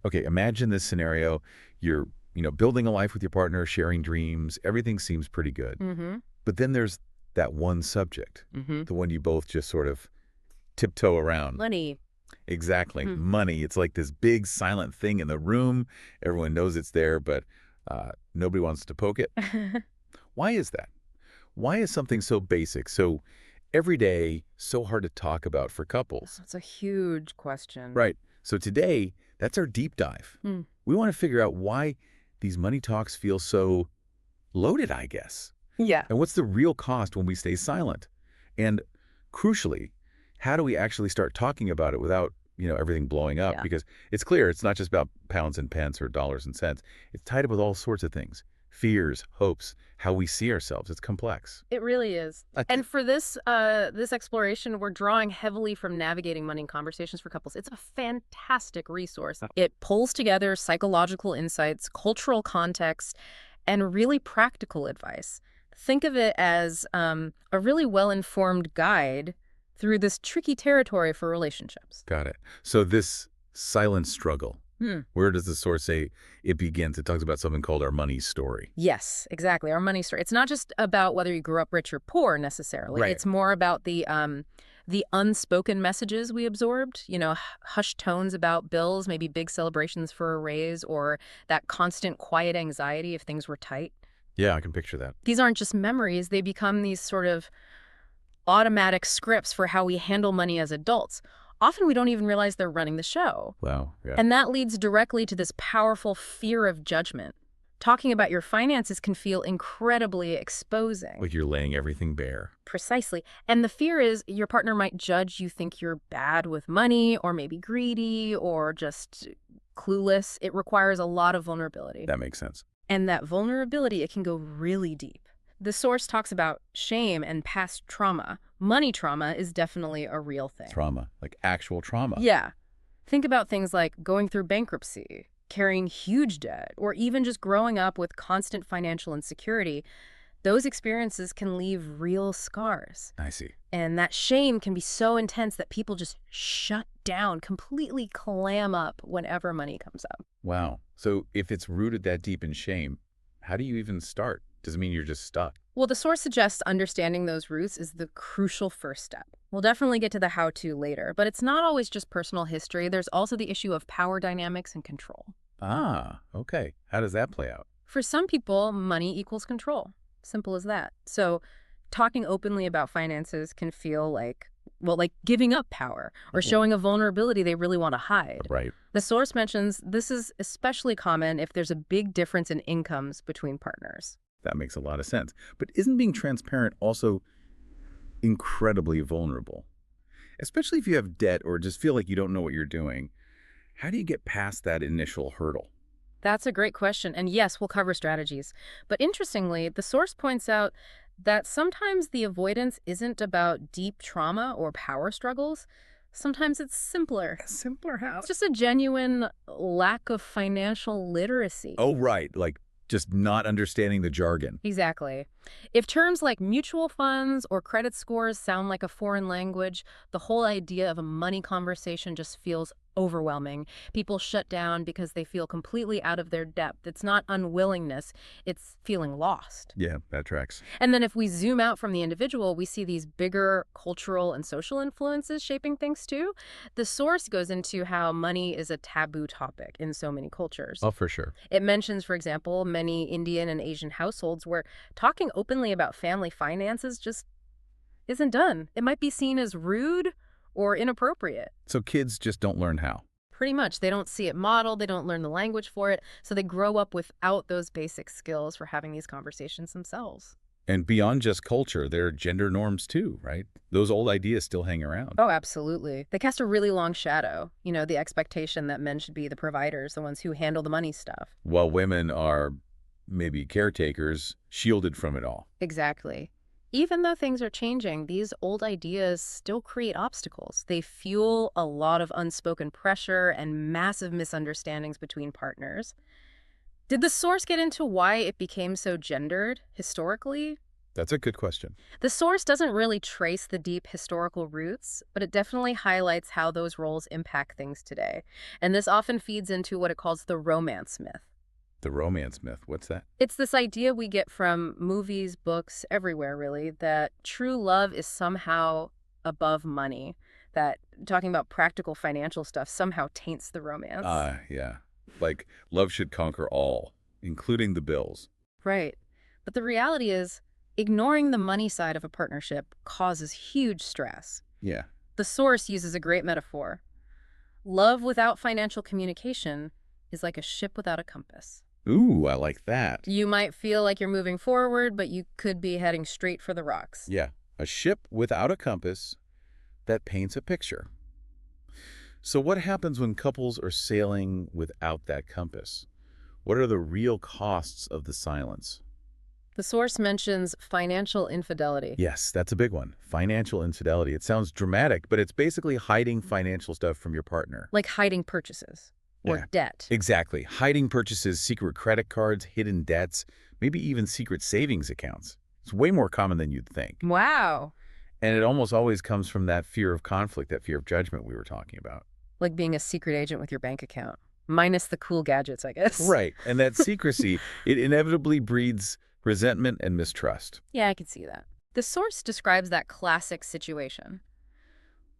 Okay, imagine this scenario. You're, building a life with your partner, sharing dreams. Everything seems pretty good. Mm-hmm. But then there's that one subject, Mm-hmm. the one you both just sort of tiptoe around. Money. Exactly. Hmm. Money. It's like this big silent thing in the room. Everyone knows it's there, but nobody wants to poke it. Why is that? Why is something so basic, so everyday, so hard to talk about for couples? That's a huge question. Right. So today, that's our deep dive. Hmm. We want to figure out why these money talks feel so loaded, I guess. Yeah. And what's the real cost when we stay silent? And crucially, how do we actually start talking about it without, everything blowing up? Yeah. Because it's clear it's not just about pounds and pence or dollars and cents. It's tied up with all sorts of things. Fears, hopes, how we see ourselves. It's complex. It really is. I And for this exploration, we're drawing heavily from Navigating Money Conversations for Couples. It's a fantastic resource. It pulls together psychological insights, cultural context, and really practical advice. Think of it as a really well-informed guide through this tricky territory for relationships. Got it. So this silent struggle, Hmm. where does the source say it begins? It talks about something called our money story. Yes, exactly. Our money story. It's not just about whether you grew up rich or poor necessarily. Right. It's more about the unspoken messages we absorbed, hushed tones about bills, maybe big celebrations for a raise, or that constant quiet anxiety if things were tight. Yeah, I can picture that. These aren't just memories, they become these sort of automatic scripts for how we handle money as adults. Often we don't even realize they're running the show. Wow. Yeah. And that leads directly to this powerful fear of judgment. Talking about your finances can feel incredibly exposing. Like you're laying everything bare. Precisely. And the fear is your partner might judge you think you're bad with money or maybe greedy or just clueless. It requires a lot of vulnerability. That makes sense. And that vulnerability, it can go really deep. The source talks about shame and past trauma. Money trauma is definitely a real thing. Trauma, like actual trauma. Yeah. Think about things like going through bankruptcy, carrying huge debt, or even just growing up with constant financial insecurity. Those experiences can leave real scars. I see. And that shame can be so intense that people just shut down, completely clam up whenever money comes up. Wow. So if it's rooted that deep in shame, how do you even start? Does it mean you're just stuck? Well, the source suggests understanding those roots is the crucial first step. We'll definitely get to the how-to later, but it's not always just personal history. There's also the issue of power dynamics and control. Ah, okay. How does that play out? For some people, money equals control. Simple as that. So talking openly about finances can feel like giving up power or showing a vulnerability they really want to hide. Right. The source mentions this is especially common if there's a big difference in incomes between partners. That makes a lot of sense. But isn't being transparent also incredibly vulnerable? Especially if you have debt or just feel like you don't know what you're doing. How do you get past that initial hurdle? That's a great question. And yes, we'll cover strategies. But interestingly, the source points out that sometimes the avoidance isn't about deep trauma or power struggles. Sometimes it's simpler. Simpler how? It's just a genuine lack of financial literacy. Oh, right. Like just not understanding the jargon. Exactly. If terms like mutual funds or credit scores sound like a foreign language, the whole idea of a money conversation just feels overwhelming. People shut down because they feel completely out of their depth. It's not unwillingness, it's feeling lost. Yeah, that tracks. And then if we zoom out from the individual, we see these bigger cultural and social influences shaping things too. The source goes into how money is a taboo topic in so many cultures. Oh, for sure. It mentions, for example, many Indian and Asian households where talking openly about family finances just isn't done. It might be seen as rude or inappropriate. So kids just don't learn how. Pretty much. They don't see it modeled. They don't learn the language for it. So they grow up without those basic skills for having these conversations themselves. And beyond just culture, there are gender norms too, right? Those old ideas still hang around. Oh, absolutely. They cast a really long shadow. The expectation that men should be the providers, the ones who handle the money stuff. While women are maybe caretakers, shielded from it all. Exactly. Even though things are changing, these old ideas still create obstacles. They fuel a lot of unspoken pressure and massive misunderstandings between partners. Did the source get into why it became so gendered historically? That's a good question. The source doesn't really trace the deep historical roots, but it definitely highlights how those roles impact things today. And this often feeds into what it calls the romance myth. The romance myth, what's that? It's this idea we get from movies, books, everywhere really, that true love is somehow above money, that talking about practical financial stuff somehow taints the romance. Yeah. Like, love should conquer all, including the bills. Right. But the reality is, ignoring the money side of a partnership causes huge stress. Yeah. The source uses a great metaphor. Love without financial communication is like a ship without a compass. Ooh, I like that. You might feel like you're moving forward, but you could be heading straight for the rocks. Yeah. A ship without a compass that paints a picture. So what happens when couples are sailing without that compass? What are the real costs of the silence? The source mentions financial infidelity. Yes, that's a big one. Financial infidelity. It sounds dramatic, but it's basically hiding financial stuff from your partner. Like hiding purchases or Yeah, debt. exactly. Hiding purchases, secret credit cards, hidden debts, maybe even secret savings accounts. It's way more common than you'd think. Wow. And it almost always comes from that fear of conflict, that fear of judgment we were talking about. Like being a secret agent with your bank account. Minus the cool gadgets, I guess. Right. And that secrecy, it inevitably breeds resentment and mistrust. Yeah, I can see that. The source describes that classic situation.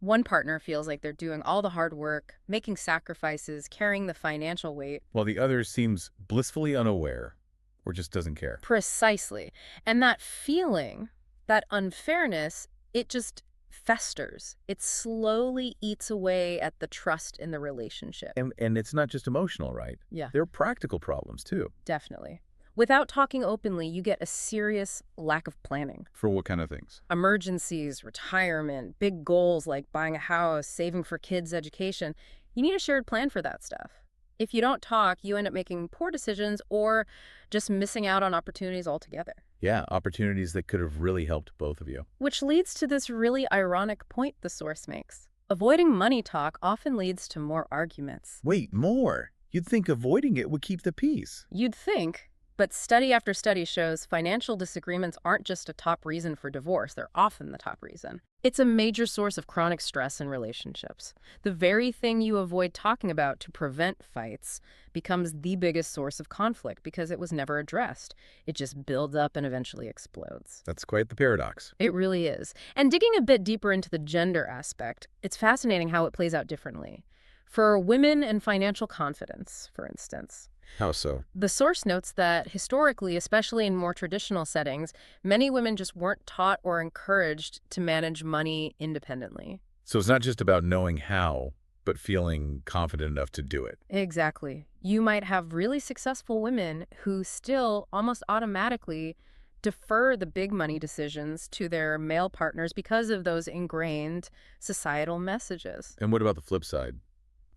One partner feels like they're doing all the hard work, making sacrifices, carrying the financial weight. While the other seems blissfully unaware or just doesn't care. Precisely. And that feeling, that unfairness, it just festers. It slowly eats away at the trust in the relationship. And it's not just emotional, right? Yeah, There are practical problems, too. definitely. Without talking openly, you get a serious lack of planning. For what kind of things? Emergencies, retirement, big goals like buying a house, saving for kids' education. You need a shared plan for that stuff. If you don't talk, you end up making poor decisions or just missing out on opportunities altogether. Yeah, opportunities that could have really helped both of you. Which leads to this really ironic point the source makes. Avoiding money talk often leads to more arguments. Wait, more? You'd think avoiding it would keep the peace. You'd think, but study after study shows financial disagreements aren't just a top reason for divorce, they're often the top reason. It's a major source of chronic stress in relationships. The very thing you avoid talking about to prevent fights becomes the biggest source of conflict because it was never addressed. It just builds up and eventually explodes. That's quite the paradox. It really is. And digging a bit deeper into the gender aspect, it's fascinating how it plays out differently. For women and financial confidence, for instance, How so? the source notes that historically, especially in more traditional settings, many women just weren't taught or encouraged to manage money independently. So it's not just about knowing how, but feeling confident enough to do it. Exactly. You might have really successful women who still almost automatically defer the big money decisions to their male partners because of those ingrained societal messages. And what about the flip side?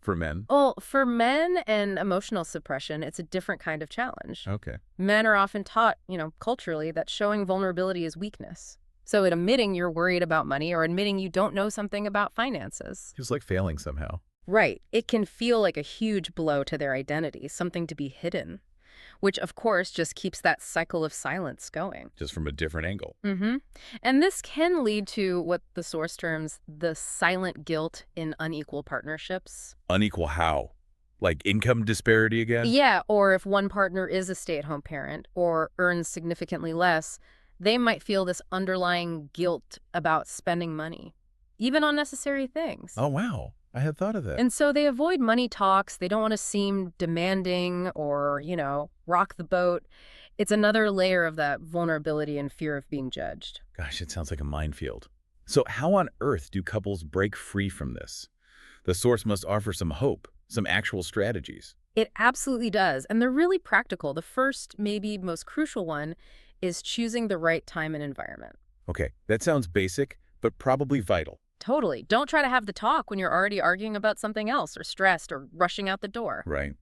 For men? Well, for men and emotional suppression, it's a different kind of challenge. Okay. Men are often taught, culturally, that showing vulnerability is weakness. So admitting you're worried about money or admitting you don't know something about finances. Feels like failing somehow. Right. It can feel like a huge blow to their identity, something to be hidden, which of course just keeps that cycle of silence going. Just from a different angle. Mm-hmm. And this can lead to what the source terms the silent guilt in unequal partnerships. Unequal how? Like income disparity again? Yeah, or if one partner is a stay-at-home parent or earns significantly less, they might feel this underlying guilt about spending money, even on necessary things. Oh, wow. I had thought of that. And so they avoid money talks. They don't want to seem demanding or, rock the boat. It's another layer of that vulnerability and fear of being judged. Gosh, it sounds like a minefield. So how on earth do couples break free from this? The source must offer some hope, some actual strategies. It absolutely does. And they're really practical. The first, maybe most crucial one, is choosing the right time and environment. Okay, that sounds basic, but probably vital. Totally. Don't try to have the talk when you're already arguing about something else or stressed or rushing out the door. Right.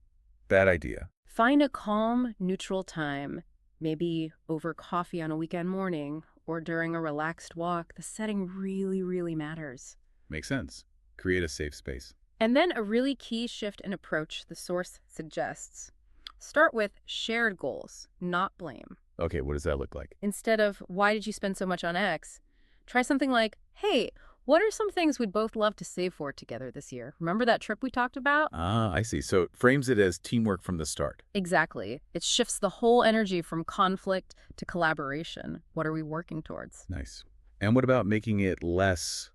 Bad idea. Find a calm, neutral time, maybe over coffee on a weekend morning or during a relaxed walk. The setting really, really matters. Makes sense. Create a safe space. And then a really key shift in approach the source suggests. Start with shared goals, not blame. Okay, what does that look like? Instead of, why did you spend so much on X? Try something like, hey, what are some things we'd both love to save for together this year? Remember that trip we talked about? Ah, I see. So it frames it as teamwork from the start. Exactly. It shifts the whole energy from conflict to collaboration. What are we working towards? Nice. And what about making it less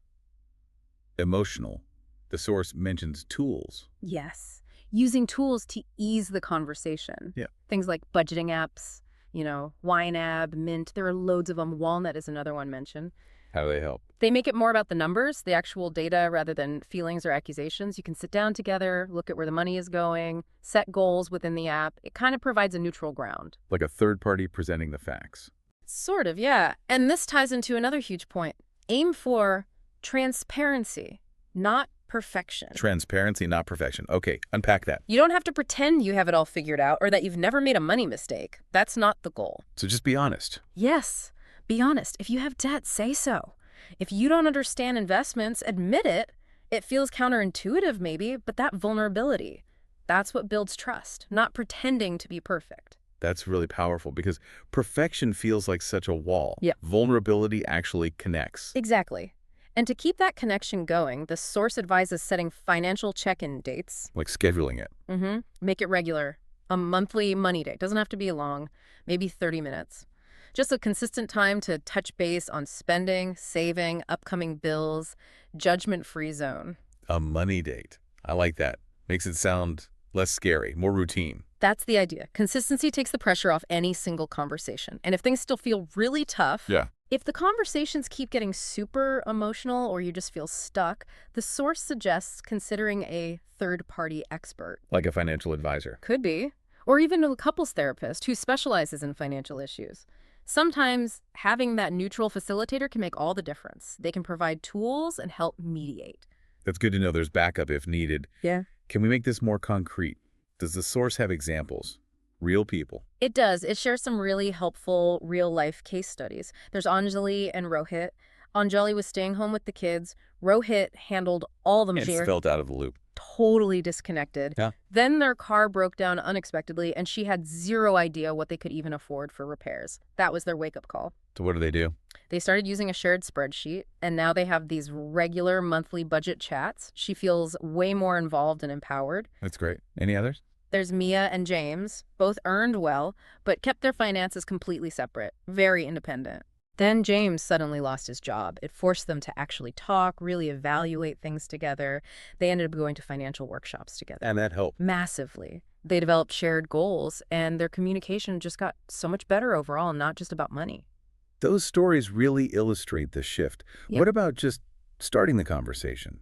emotional? The source mentions tools. Yes. Using tools to ease the conversation. Yeah. Things like budgeting apps, YNAB, Mint, there are loads of them. Walnut is another one mentioned. How do they help? They make it more about the numbers, the actual data, rather than feelings or accusations. You can sit down together, look at where the money is going, set goals within the app. It kind of provides a neutral ground. Like a third party presenting the facts. Sort of, yeah. And this ties into another huge point. Aim for transparency, not perfection. Transparency, not perfection. Okay, unpack that. You don't have to pretend you have it all figured out or that you've never made a money mistake. That's not the goal. So just be honest. Yes, be honest. If you have debt, say so. If you don't understand investments, admit it. It feels counterintuitive maybe, but that vulnerability, that's what builds trust, not pretending to be perfect. That's really powerful because perfection feels like such a wall. Yep. Vulnerability actually connects. Exactly. And to keep that connection going, the source advises setting financial check-in dates. Like scheduling it. Make it regular. A monthly money date. Doesn't have to be long, maybe 30 minutes. Just a consistent time to touch base on spending, saving, upcoming bills, judgment-free zone. A money date. I like that. Makes it sound less scary, more routine. That's the idea. Consistency takes the pressure off any single conversation. And if things still feel really tough, Yeah. if the conversations keep getting super emotional or you just feel stuck, the source suggests considering a third-party expert. Like a financial advisor. Could be. Or even a couples therapist who specializes in financial issues. Sometimes having that neutral facilitator can make all the difference. They can provide tools and help mediate. That's good to know there's backup if needed. Yeah. Can we make this more concrete? Does the source have examples? Real people? It does. It shares some really helpful real-life case studies. There's Anjali and Rohit. Anjali was staying home with the kids. Rohit handled all the It's felt out of the loop. totally disconnected. Yeah. Then their car broke down unexpectedly, and she had zero idea what they could even afford for repairs. That was their wake-up call. So what do? They started using a shared spreadsheet, and now they have these regular monthly budget chats. She feels way more involved and empowered. That's great. Any others? There's Mia and James. Both earned well, but kept their finances completely separate, very independent. Then James suddenly lost his job. It forced them to actually talk, really evaluate things together. They ended up going to financial workshops together. And that helped. Massively. They developed shared goals, and their communication just got so much better overall, not just about money. Those stories really illustrate the shift. Yep. What about just starting the conversation?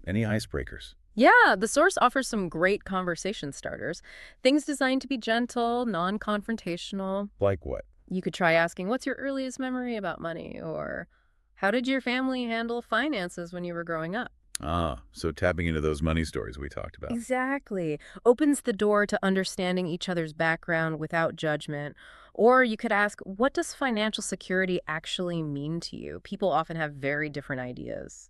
Any icebreakers? Yeah, the source offers some great conversation starters. Things designed to be gentle, non-confrontational. Like what? You could try asking, what's your earliest memory about money? Or how did your family handle finances when you were growing up? Ah, so tapping into those money stories we talked about. Exactly. Opens the door to understanding each other's background without judgment. Or you could ask, what does financial security actually mean to you? People often have very different ideas.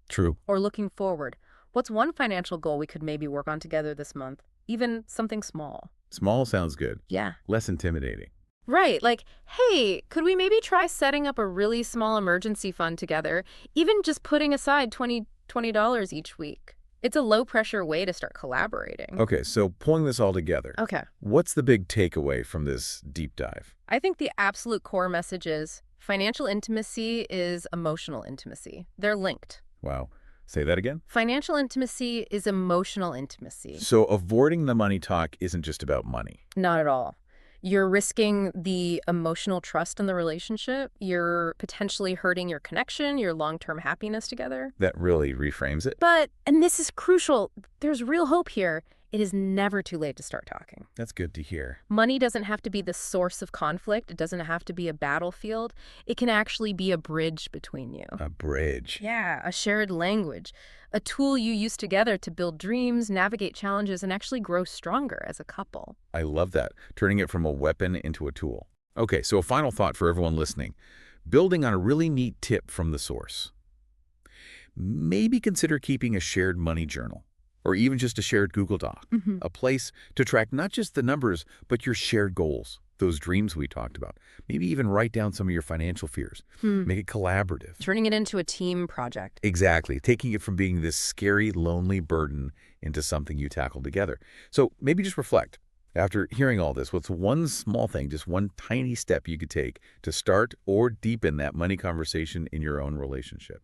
True. Or looking forward, what's one financial goal we could maybe work on together this month? Even something small. Small sounds good. Yeah. Less intimidating. Right, like, hey, could we maybe try setting up a really small emergency fund together? Even just putting aside $20 each week. It's a low-pressure way to start collaborating. Okay, so pulling this all together. Okay. What's the big takeaway from this deep dive? I think the absolute core message is financial intimacy is emotional intimacy. They're linked. Wow. Say that again? Financial intimacy is emotional intimacy. So avoiding the money talk isn't just about money. Not at all. You're risking the emotional trust in the relationship. You're potentially hurting your connection, your long-term happiness together. That really reframes it. But, and this is crucial, there's real hope here. It is never too late to start talking. That's good to hear. Money doesn't have to be the source of conflict. It doesn't have to be a battlefield. It can actually be a bridge between you. A bridge. Yeah, a shared language. A tool you use together to build dreams, navigate challenges, and actually grow stronger as a couple. I love that. Turning it from a weapon into a tool. Okay, so a final thought for everyone listening. Building on a really neat tip from the source. Maybe consider keeping a shared money journal, or even just a shared Google Doc, a place to track not just the numbers, but your shared goals, those dreams we talked about. Maybe even write down some of your financial fears. Hmm. Make it collaborative. Turning it into a team project. Exactly. Taking it from being this scary, lonely burden into something you tackle together. So maybe just reflect. After hearing all this, what's one small thing, just one tiny step you could take to start or deepen that money conversation in your own relationship?